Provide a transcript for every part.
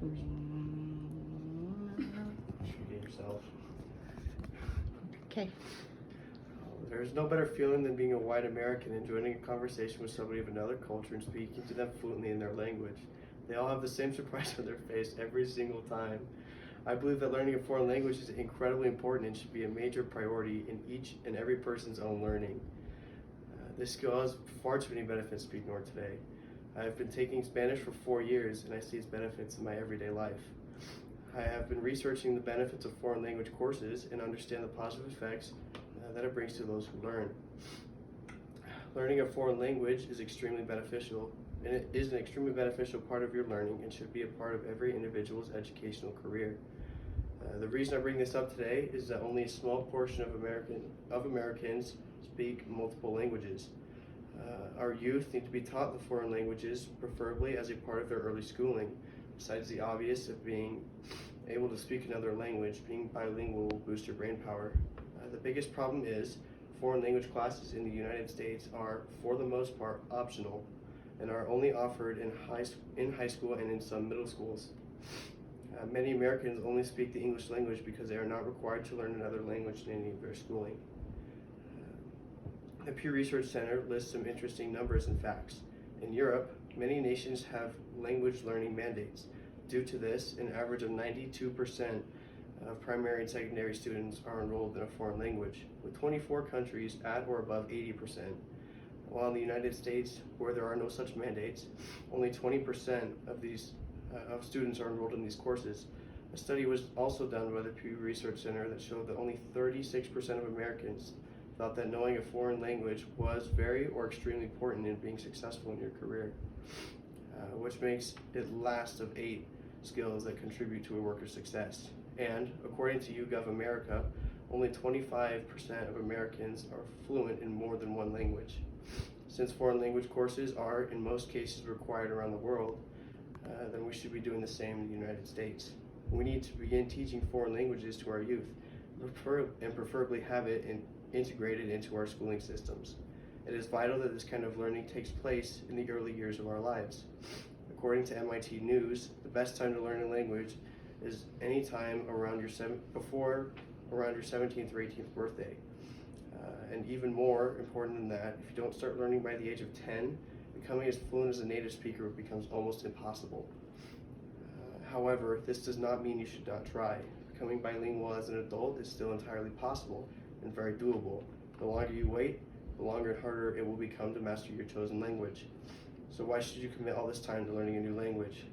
Shooting yourself. Okay. There's no better feeling than being a white American and joining a conversation with somebody of another culture and speaking to them fluently in their language. They all have the same surprise on their face every single time. I believe that learning a foreign language is incredibly important and should be a major priority in each and every person's own learning. This skill has far too many benefits to be ignored today. I have been taking Spanish for 4 years and I see its benefits in my everyday life. I have been researching the benefits of foreign language courses and understand the positive effects that it brings to those who learn. Learning a foreign language is extremely beneficial, and it is an extremely beneficial part of your learning and should be a part of every individual's educational career. The reason I bring this up today is that only a small portion of Americans speak multiple languages. Our youth need to be taught the foreign languages, preferably as a part of their early schooling. Besides the obvious of being able to speak another language, being bilingual will boost your brain power. The biggest problem is foreign language classes in the United States are, for the most part, optional and are only offered in high school and in some middle schools. Many Americans only speak the English language because they are not required to learn another language in any of their schooling. The Pew Research Center lists some interesting numbers and facts. In Europe, many nations have language learning mandates. Due to this, an average of 92% of primary and secondary students are enrolled in a foreign language, with 24 countries at or above 80%. While in the United States, where there are no such mandates, only 20% of students are enrolled in these courses. A study was also done by the Pew Research Center that showed that only 36% of Americans thought that knowing a foreign language was very or extremely important in being successful in your career, which makes it last of 8 skills that contribute to a worker's success. And according to YouGov America, only 25% of Americans are fluent in more than one language. Since foreign language courses are, in most cases, required around the world, then we should be doing the same in the United States. We need to begin teaching foreign languages to our youth, and preferably have it integrated into our schooling systems. It is vital that this kind of learning takes place in the early years of our lives. According to MIT News, the best time to learn a language is any time around your 17th or 18th birthday. And even more important than that, if you don't start learning by the age of 10, becoming as fluent as a native speaker becomes almost impossible. However, this does not mean you should not try. Becoming bilingual as an adult is still entirely possible and very doable. The longer you wait, the longer and harder it will become to master your chosen language. So why should you commit all this time to learning a new language?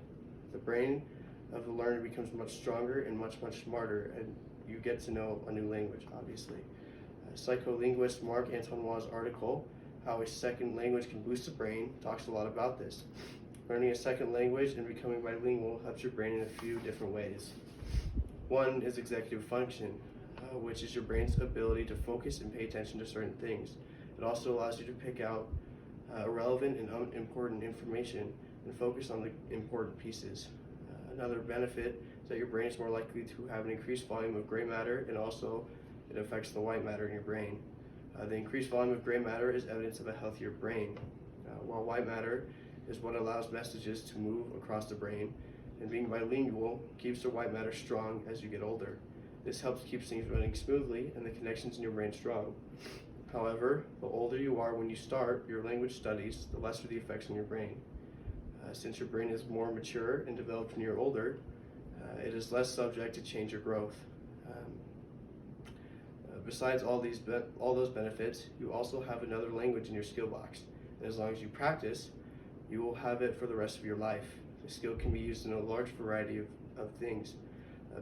The brain of the learner becomes much stronger and much smarter, and you get to know a new language, obviously. Psycholinguist Marc Antoine's article, How a Second Language Can Boost the Brain, talks a lot about this. Learning a second language and becoming bilingual helps your brain in a few different ways. One is executive function, which is your brain's ability to focus and pay attention to certain things. It also allows you to pick out irrelevant and unimportant information and focus on the important pieces. Another benefit is that your brain is more likely to have an increased volume of gray matter, and also it affects the white matter in your brain. The increased volume of gray matter is evidence of a healthier brain, while white matter is what allows messages to move across the brain, and being bilingual keeps the white matter strong as you get older. This helps keep things running smoothly and the connections in your brain strong. However, the older you are when you start your language studies, the less are the effects on your brain. Since your brain is more mature and developed when you're older, it is less subject to change or growth. Besides all those benefits, you also have another language in your skill box. And as long as you practice, you will have it for the rest of your life. The skill can be used in a large variety of things.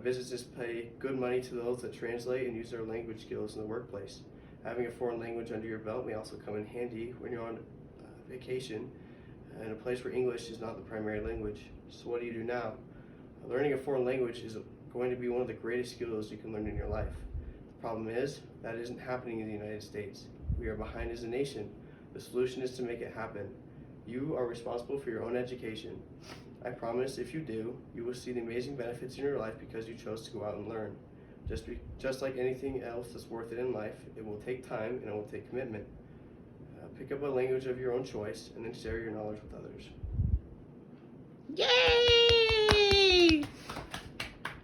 Businesses pay good money to those that translate and use their language skills in the workplace. Having a foreign language under your belt may also come in handy when you're on vacation in a place where English is not the primary language. So what do you do now? Learning a foreign language is going to be one of the greatest skills you can learn in your life. The problem is, that isn't happening in the United States. We are behind as a nation. The solution is to make it happen. You are responsible for your own education. I promise if you do, you will see the amazing benefits in your life because you chose to go out and learn. Just like anything else that's worth it in life, it will take time and it will take commitment. Pick up a language of your own choice and then share your knowledge with others. Yay!